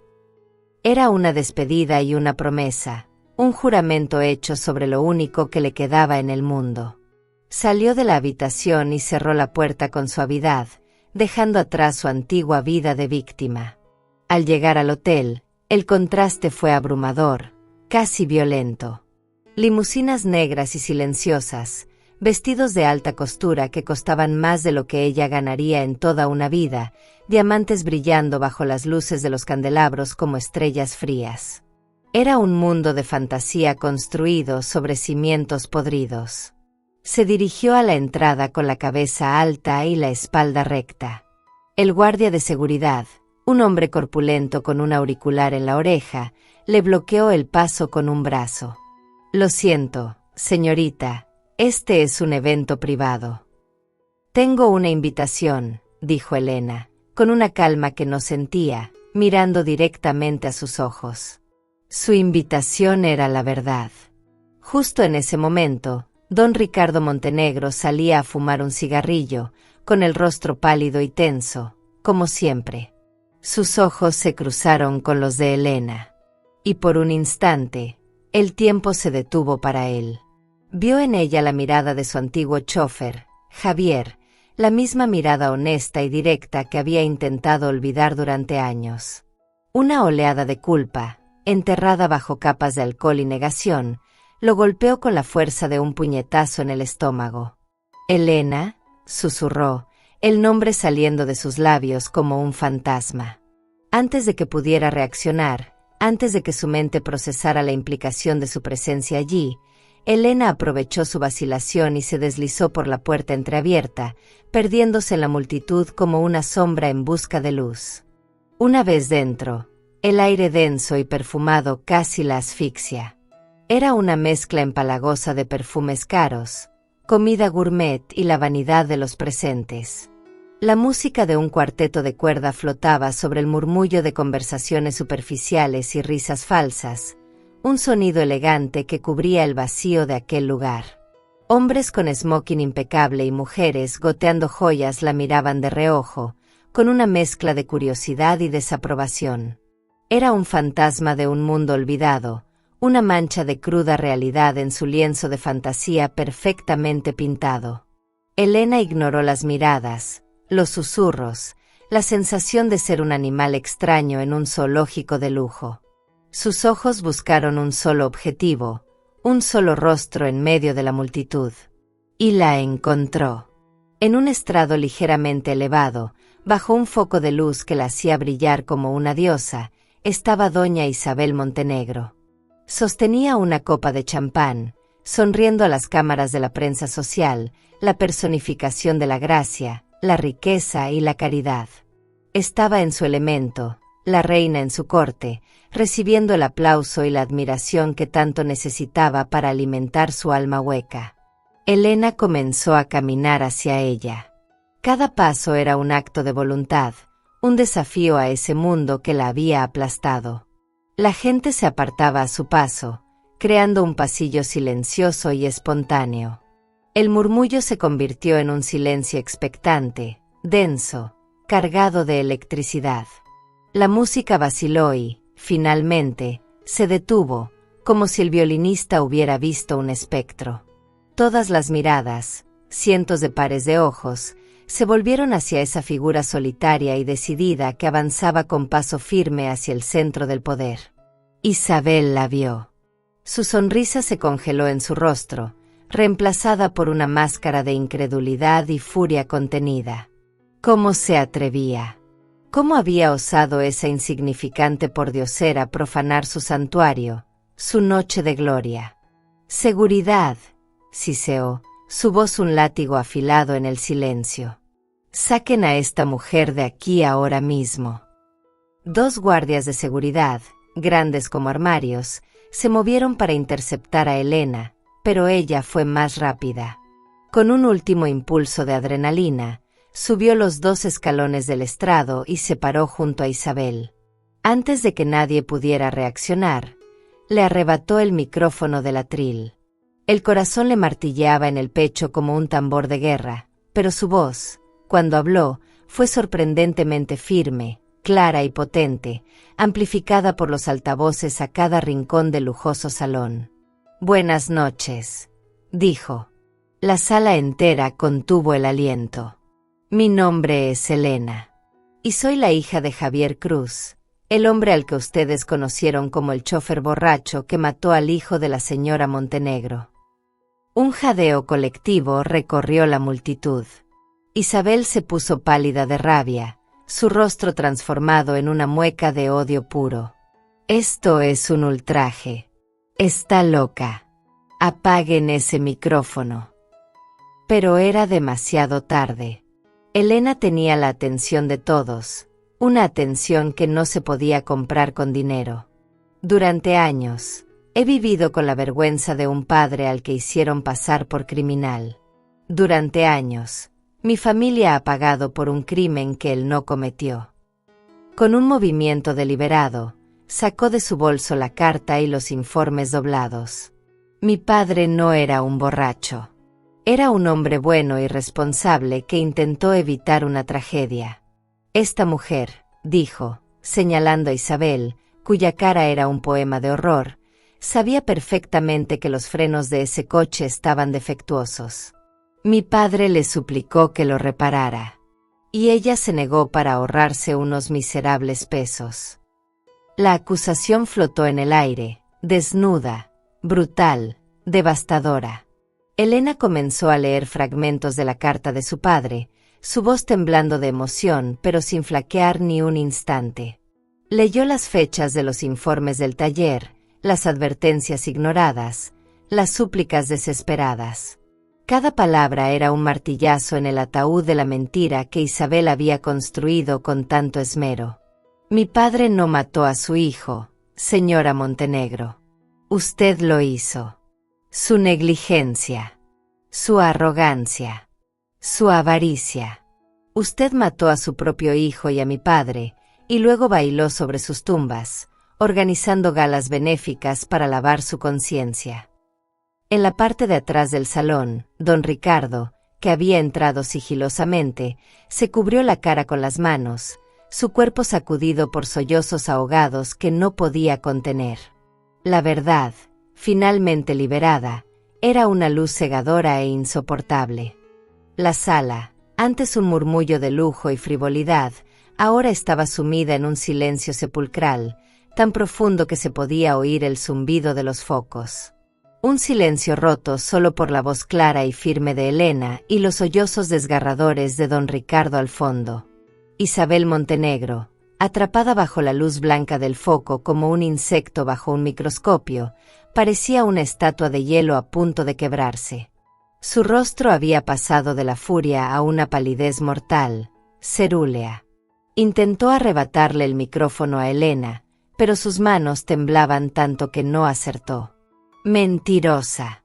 Era una despedida y una promesa, un juramento hecho sobre lo único que le quedaba en el mundo. Salió de la habitación y cerró la puerta con suavidad, dejando atrás su antigua vida de víctima. Al llegar al hotel, el contraste fue abrumador, casi violento. Limusinas negras y silenciosas, vestidos de alta costura que costaban más de lo que ella ganaría en toda una vida, diamantes brillando bajo las luces de los candelabros como estrellas frías. Era un mundo de fantasía construido sobre cimientos podridos. Se dirigió a la entrada con la cabeza alta y la espalda recta. El guardia de seguridad, un hombre corpulento con un auricular en la oreja, le bloqueó el paso con un brazo. «Lo siento, señorita, este es un evento privado». «Tengo una invitación», dijo Elena, con una calma que no sentía, mirando directamente a sus ojos. Su invitación era la verdad. Justo en ese momento, don Ricardo Montenegro salía a fumar un cigarrillo, con el rostro pálido y tenso, como siempre. Sus ojos se cruzaron con los de Elena. Y por un instante, el tiempo se detuvo para él. Vio en ella la mirada de su antiguo chofer, Javier, la misma mirada honesta y directa que había intentado olvidar durante años. Una oleada de culpa, enterrada bajo capas de alcohol y negación, lo golpeó con la fuerza de un puñetazo en el estómago. «Elena», susurró, el nombre saliendo de sus labios como un fantasma. Antes de que pudiera reaccionar, antes de que su mente procesara la implicación de su presencia allí, Elena aprovechó su vacilación y se deslizó por la puerta entreabierta, perdiéndose en la multitud como una sombra en busca de luz. Una vez dentro, el aire denso y perfumado casi la asfixia. Era una mezcla empalagosa de perfumes caros, comida gourmet y la vanidad de los presentes. La música de un cuarteto de cuerda flotaba sobre el murmullo de conversaciones superficiales y risas falsas, un sonido elegante que cubría el vacío de aquel lugar. Hombres con smoking impecable y mujeres goteando joyas la miraban de reojo, con una mezcla de curiosidad y desaprobación. Era un fantasma de un mundo olvidado, una mancha de cruda realidad en su lienzo de fantasía perfectamente pintado. Elena ignoró las miradas, los susurros, la sensación de ser un animal extraño en un zoológico de lujo. Sus ojos buscaron un solo objetivo, un solo rostro en medio de la multitud. Y la encontró. En un estrado ligeramente elevado, bajo un foco de luz que la hacía brillar como una diosa, estaba doña Isabel Montenegro. Sostenía una copa de champán, sonriendo a las cámaras de la prensa social, la personificación de la gracia, la riqueza y la caridad. Estaba en su elemento, la reina en su corte, recibiendo el aplauso y la admiración que tanto necesitaba para alimentar su alma hueca. Elena comenzó a caminar hacia ella. Cada paso era un acto de voluntad, un desafío a ese mundo que la había aplastado. La gente se apartaba a su paso, creando un pasillo silencioso y espontáneo. El murmullo se convirtió en un silencio expectante, denso, cargado de electricidad. La música vaciló y, finalmente, se detuvo, como si el violinista hubiera visto un espectro. Todas las miradas, cientos de pares de ojos, se volvieron hacia esa figura solitaria y decidida que avanzaba con paso firme hacia el centro del poder. Isabel la vio. Su sonrisa se congeló en su rostro, reemplazada por una máscara de incredulidad y furia contenida. ¿Cómo se atrevía? ¿Cómo había osado esa insignificante pordiosera profanar su santuario, su noche de gloria? Seguridad, siseó, su voz un látigo afilado en el silencio. Saquen a esta mujer de aquí ahora mismo. Dos guardias de seguridad, grandes como armarios, se movieron para interceptar a Elena, pero ella fue más rápida. Con un último impulso de adrenalina, subió los 2 escalones del estrado y se paró junto a Isabel. Antes de que nadie pudiera reaccionar, le arrebató el micrófono del atril. El corazón le martilleaba en el pecho como un tambor de guerra, pero su voz, cuando habló, fue sorprendentemente firme, clara y potente, amplificada por los altavoces a cada rincón del lujoso salón. «Buenas noches», dijo. La sala entera contuvo el aliento. «Mi nombre es Elena, y soy la hija de Javier Cruz, el hombre al que ustedes conocieron como el chófer borracho que mató al hijo de la señora Montenegro». Un jadeo colectivo recorrió la multitud. Isabel se puso pálida de rabia, su rostro transformado en una mueca de odio puro. «Esto es un ultraje. Está loca. Apaguen ese micrófono». Pero era demasiado tarde. Elena tenía la atención de todos, una atención que no se podía comprar con dinero. Durante años, he vivido con la vergüenza de un padre al que hicieron pasar por criminal. Durante años, mi familia ha pagado por un crimen que él no cometió. Con un movimiento deliberado, sacó de su bolso la carta y los informes doblados. Mi padre no era un borracho. Era un hombre bueno y responsable que intentó evitar una tragedia. Esta mujer, dijo, señalando a Isabel, cuya cara era un poema de horror, sabía perfectamente que los frenos de ese coche estaban defectuosos. Mi padre le suplicó que lo reparara, y ella se negó para ahorrarse unos miserables pesos. La acusación flotó en el aire, desnuda, brutal, devastadora. Elena comenzó a leer fragmentos de la carta de su padre, su voz temblando de emoción pero sin flaquear ni un instante. Leyó las fechas de los informes del taller, las advertencias ignoradas, las súplicas desesperadas. Cada palabra era un martillazo en el ataúd de la mentira que Isabel había construido con tanto esmero. Mi padre no mató a su hijo, señora Montenegro. Usted lo hizo. Su negligencia, su arrogancia, su avaricia. Usted mató a su propio hijo y a mi padre, y luego bailó sobre sus tumbas, organizando galas benéficas para lavar su conciencia. En la parte de atrás del salón, don Ricardo, que había entrado sigilosamente, se cubrió la cara con las manos, su cuerpo sacudido por sollozos ahogados que no podía contener. La verdad, finalmente liberada, era una luz cegadora e insoportable. La sala, antes un murmullo de lujo y frivolidad, ahora estaba sumida en un silencio sepulcral, tan profundo que se podía oír el zumbido de los focos. Un silencio roto solo por la voz clara y firme de Elena y los sollozos desgarradores de don Ricardo al fondo. Isabel Montenegro, atrapada bajo la luz blanca del foco como un insecto bajo un microscopio, parecía una estatua de hielo a punto de quebrarse. Su rostro había pasado de la furia a una palidez mortal, cerúlea. Intentó arrebatarle el micrófono a Elena, pero sus manos temblaban tanto que no acertó. «Mentirosa.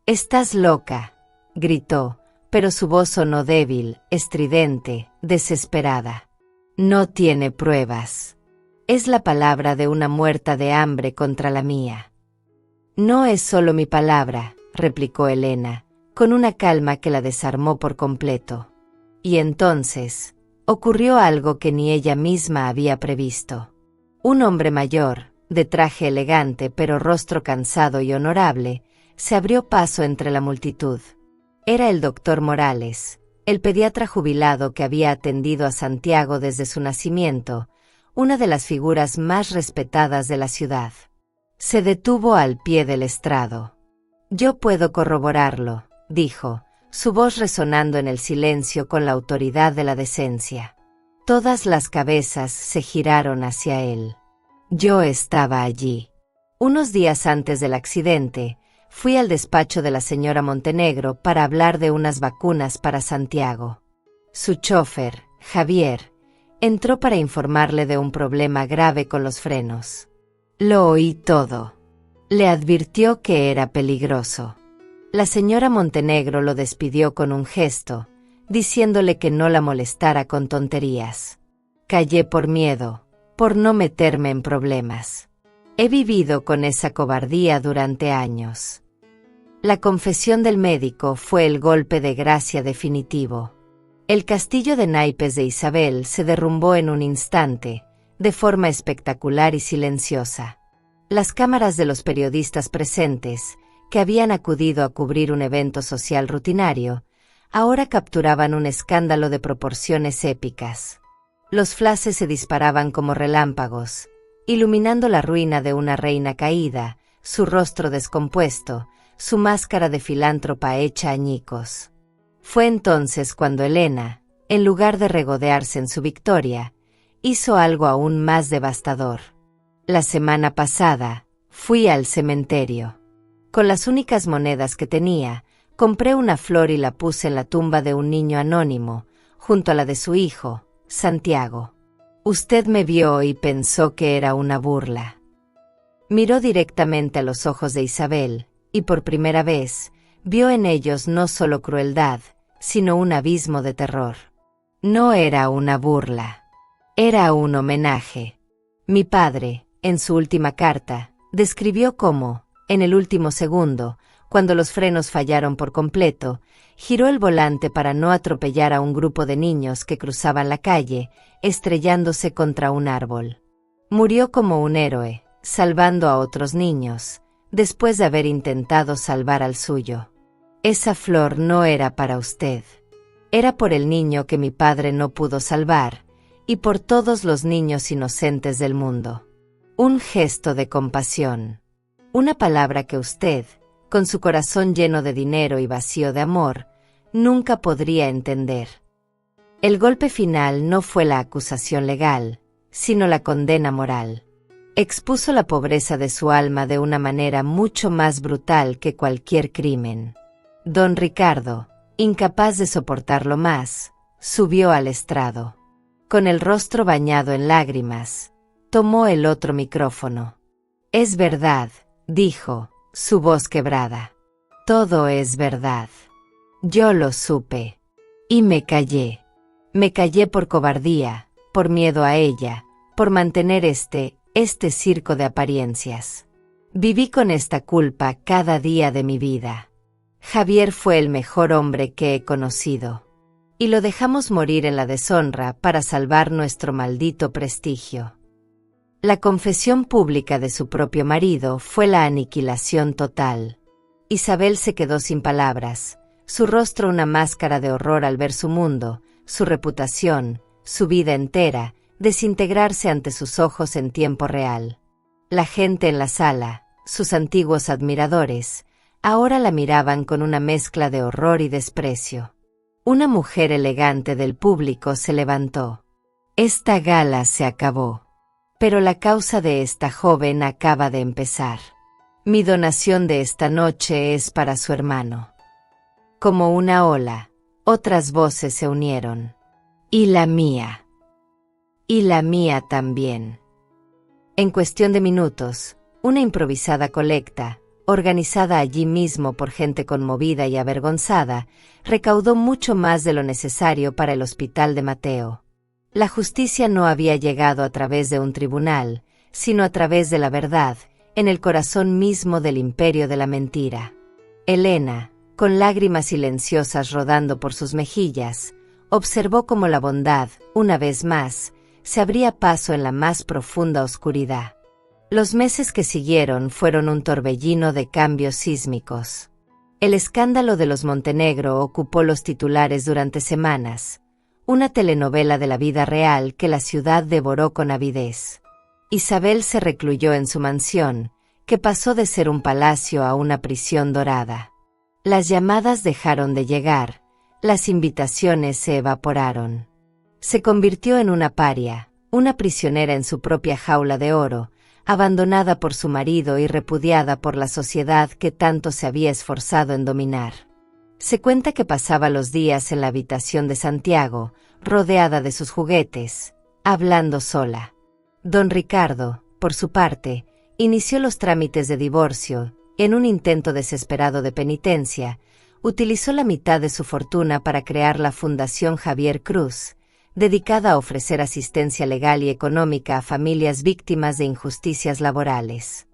Estás loca», gritó, pero su voz sonó débil, estridente, desesperada. «No tiene pruebas. Es la palabra de una muerta de hambre contra la mía». «No es solo mi palabra», replicó Elena, con una calma que la desarmó por completo. Y entonces, ocurrió algo que ni ella misma había previsto. Un hombre mayor, de traje elegante pero rostro cansado y honorable, se abrió paso entre la multitud. Era el doctor Morales, el pediatra jubilado que había atendido a Santiago desde su nacimiento, una de las figuras más respetadas de la ciudad. Se detuvo al pie del estrado. «Yo puedo corroborarlo», dijo, su voz resonando en el silencio con la autoridad de la decencia. Todas las cabezas se giraron hacia él. Yo estaba allí. Unos días antes del accidente, fui al despacho de la señora Montenegro para hablar de unas vacunas para Santiago. Su chofer, Javier, entró para informarle de un problema grave con los frenos. Lo oí todo. Le advirtió que era peligroso. La señora Montenegro lo despidió con un gesto, diciéndole que no la molestara con tonterías. Callé por miedo, por no meterme en problemas. He vivido con esa cobardía durante años. La confesión del médico fue el golpe de gracia definitivo. El castillo de naipes de Isabel se derrumbó en un instante, de forma espectacular y silenciosa. Las cámaras de los periodistas presentes, que habían acudido a cubrir un evento social rutinario, ahora capturaban un escándalo de proporciones épicas. Los flashes se disparaban como relámpagos, iluminando la ruina de una reina caída, su rostro descompuesto, su máscara de filántropa hecha añicos. Fue entonces cuando Elena, en lugar de regodearse en su victoria, hizo algo aún más devastador. La semana pasada, fui al cementerio. Con las únicas monedas que tenía, compré una flor y la puse en la tumba de un niño anónimo, junto a la de su hijo, Santiago. Usted me vio y pensó que era una burla. Miró directamente a los ojos de Isabel, y por primera vez, vio en ellos no solo crueldad, sino un abismo de terror. No era una burla. Era un homenaje. Mi padre, en su última carta, describió cómo, en el último segundo, cuando los frenos fallaron por completo, giró el volante para no atropellar a un grupo de niños que cruzaban la calle, estrellándose contra un árbol. Murió como un héroe, salvando a otros niños, después de haber intentado salvar al suyo. Esa flor no era para usted. Era por el niño que mi padre no pudo salvar, y por todos los niños inocentes del mundo. Un gesto de compasión. Una palabra que usted, con su corazón lleno de dinero y vacío de amor, nunca podría entender. El golpe final no fue la acusación legal, sino la condena moral. Expuso la pobreza de su alma de una manera mucho más brutal que cualquier crimen. Don Ricardo, incapaz de soportarlo más, subió al estrado. Con el rostro bañado en lágrimas, tomó el otro micrófono. «Es verdad», dijo, su voz quebrada. «Todo es verdad. Yo lo supe. Y me callé. Me callé por cobardía, por miedo a ella, por mantener este circo de apariencias. Viví con esta culpa cada día de mi vida. Javier fue el mejor hombre que he conocido. Y lo dejamos morir en la deshonra para salvar nuestro maldito prestigio». La confesión pública de su propio marido fue la aniquilación total. Isabel se quedó sin palabras, su rostro una máscara de horror al ver su mundo, su reputación, su vida entera, desintegrarse ante sus ojos en tiempo real. La gente en la sala, sus antiguos admiradores, ahora la miraban con una mezcla de horror y desprecio. Una mujer elegante del público se levantó. «Esta gala se acabó. Pero la causa de esta joven acaba de empezar. Mi donación de esta noche es para su hermano». Como una ola, otras voces se unieron. «Y la mía. Y la mía también». En cuestión de minutos, una improvisada colecta, organizada allí mismo por gente conmovida y avergonzada, recaudó mucho más de lo necesario para el hospital de Mateo. La justicia no había llegado a través de un tribunal, sino a través de la verdad, en el corazón mismo del imperio de la mentira. Elena, con lágrimas silenciosas rodando por sus mejillas, observó cómo la bondad, una vez más, se abría paso en la más profunda oscuridad. Los meses que siguieron fueron un torbellino de cambios sísmicos. El escándalo de los Montenegro ocupó los titulares durante semanas, una telenovela de la vida real que la ciudad devoró con avidez. Isabel se recluyó en su mansión, que pasó de ser un palacio a una prisión dorada. Las llamadas dejaron de llegar, las invitaciones se evaporaron. Se convirtió en una paria, una prisionera en su propia jaula de oro, abandonada por su marido y repudiada por la sociedad que tanto se había esforzado en dominar. Se cuenta que pasaba los días en la habitación de Santiago, rodeada de sus juguetes, hablando sola. Don Ricardo, por su parte, inició los trámites de divorcio. En un intento desesperado de penitencia, utilizó la mitad de su fortuna para crear la Fundación Javier Cruz, dedicada a ofrecer asistencia legal y económica a familias víctimas de injusticias laborales.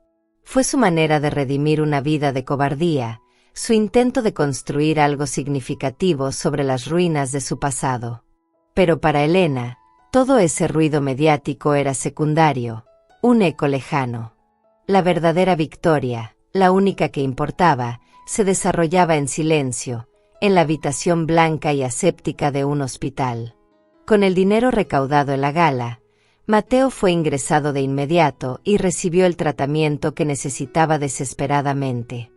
Fue su manera de redimir una vida de cobardía, su intento de construir algo significativo sobre las ruinas de su pasado. Pero para Elena, todo ese ruido mediático era secundario, un eco lejano. La verdadera victoria, la única que importaba, se desarrollaba en silencio, en la habitación blanca y aséptica de un hospital. Con el dinero recaudado en la gala, Mateo fue ingresado de inmediato y recibió el tratamiento que necesitaba desesperadamente.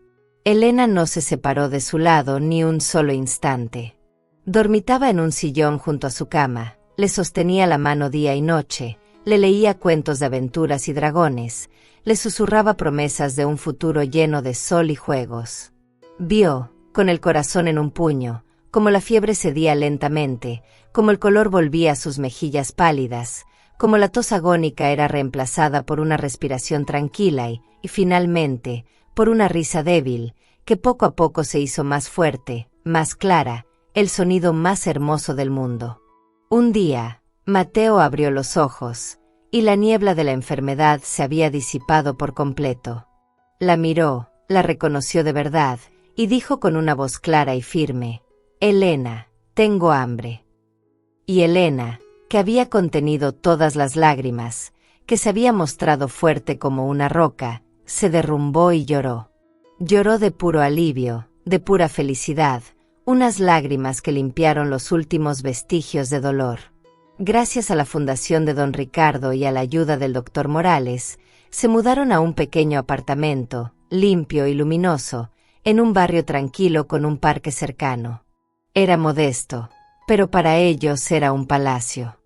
Elena no se separó de su lado ni un solo instante. Dormitaba en un sillón junto a su cama, le sostenía la mano día y noche, le leía cuentos de aventuras y dragones, le susurraba promesas de un futuro lleno de sol y juegos. Vio, con el corazón en un puño, como la fiebre cedía lentamente, como el color volvía a sus mejillas pálidas, como la tos agónica era reemplazada por una respiración tranquila y, finalmente, por una risa débil, que poco a poco se hizo más fuerte, más clara, el sonido más hermoso del mundo. Un día, Mateo abrió los ojos, y la niebla de la enfermedad se había disipado por completo. La miró, la reconoció de verdad, y dijo con una voz clara y firme: «Elena, tengo hambre». Y Elena, que había contenido todas las lágrimas, que se había mostrado fuerte como una roca, se derrumbó y lloró. Lloró de puro alivio, de pura felicidad, unas lágrimas que limpiaron los últimos vestigios de dolor. Gracias a la fundación de don Ricardo y a la ayuda del doctor Morales, se mudaron a un pequeño apartamento, limpio y luminoso, en un barrio tranquilo con un parque cercano. Era modesto, pero para ellos era un palacio.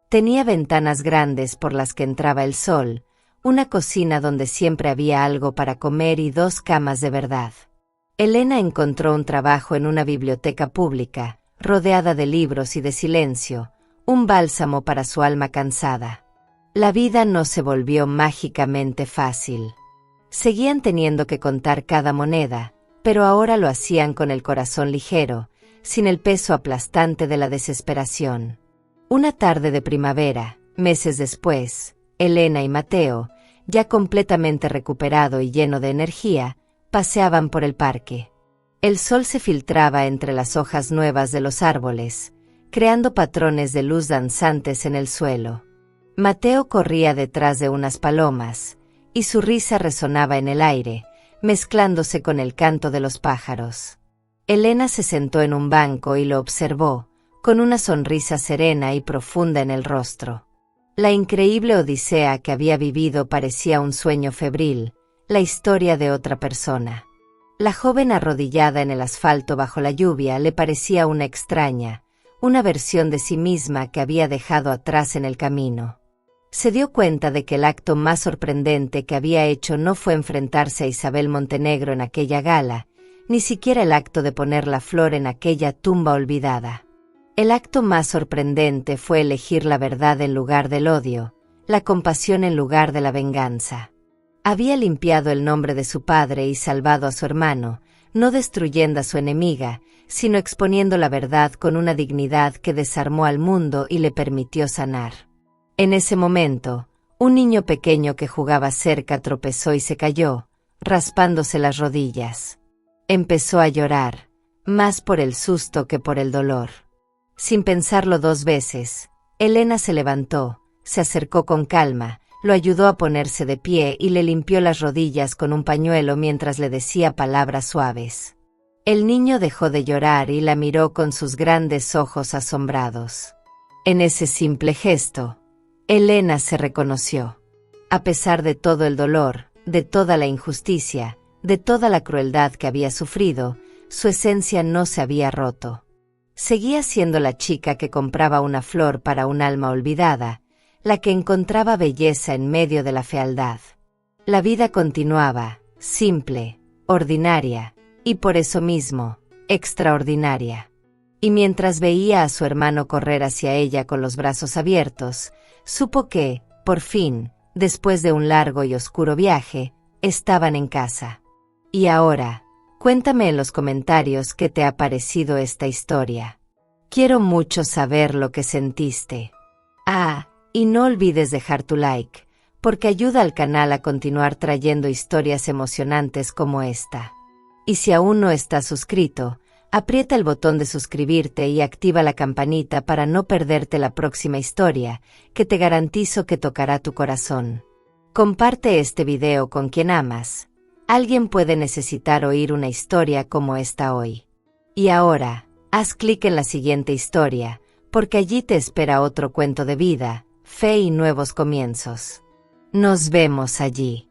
Tenía ventanas grandes por las que entraba el sol, una cocina donde siempre había algo para comer y 2 camas de verdad. Elena encontró un trabajo en una biblioteca pública, rodeada de libros y de silencio, un bálsamo para su alma cansada. La vida no se volvió mágicamente fácil. Seguían teniendo que contar cada moneda, pero ahora lo hacían con el corazón ligero, sin el peso aplastante de la desesperación. Una tarde de primavera, meses después, Elena y Mateo, ya completamente recuperado y lleno de energía, paseaban por el parque. El sol se filtraba entre las hojas nuevas de los árboles, creando patrones de luz danzantes en el suelo. Mateo corría detrás de unas palomas, y su risa resonaba en el aire, mezclándose con el canto de los pájaros. Elena se sentó en un banco y lo observó, con una sonrisa serena y profunda en el rostro. La increíble odisea que había vivido parecía un sueño febril, la historia de otra persona. La joven arrodillada en el asfalto bajo la lluvia le parecía una extraña, una versión de sí misma que había dejado atrás en el camino. Se dio cuenta de que el acto más sorprendente que había hecho no fue enfrentarse a Isabel Montenegro en aquella gala, ni siquiera el acto de poner la flor en aquella tumba olvidada. El acto más sorprendente fue elegir la verdad en lugar del odio, la compasión en lugar de la venganza. Había limpiado el nombre de su padre y salvado a su hermano, no destruyendo a su enemiga, sino exponiendo la verdad con una dignidad que desarmó al mundo y le permitió sanar. En ese momento, un niño pequeño que jugaba cerca tropezó y se cayó, raspándose las rodillas. Empezó a llorar, más por el susto que por el dolor. Sin pensarlo 2 veces, Elena se levantó, se acercó con calma, lo ayudó a ponerse de pie y le limpió las rodillas con un pañuelo mientras le decía palabras suaves. El niño dejó de llorar y la miró con sus grandes ojos asombrados. En ese simple gesto, Elena se reconoció. A pesar de todo el dolor, de toda la injusticia, de toda la crueldad que había sufrido, su esencia no se había roto. Seguía siendo la chica que compraba una flor para un alma olvidada, la que encontraba belleza en medio de la fealdad. La vida continuaba, simple, ordinaria, y por eso mismo, extraordinaria. Y mientras veía a su hermano correr hacia ella con los brazos abiertos, supo que, por fin, después de un largo y oscuro viaje, estaban en casa. Y ahora, cuéntame en los comentarios qué te ha parecido esta historia. Quiero mucho saber lo que sentiste. Y no olvides dejar tu like, porque ayuda al canal a continuar trayendo historias emocionantes como esta. Y si aún no estás suscrito, aprieta el botón de suscribirte y activa la campanita para no perderte la próxima historia, que te garantizo que tocará tu corazón. Comparte este video con quien amas. Alguien puede necesitar oír una historia como esta hoy. Y ahora, haz clic en la siguiente historia, porque allí te espera otro cuento de vida, fe y nuevos comienzos. Nos vemos allí.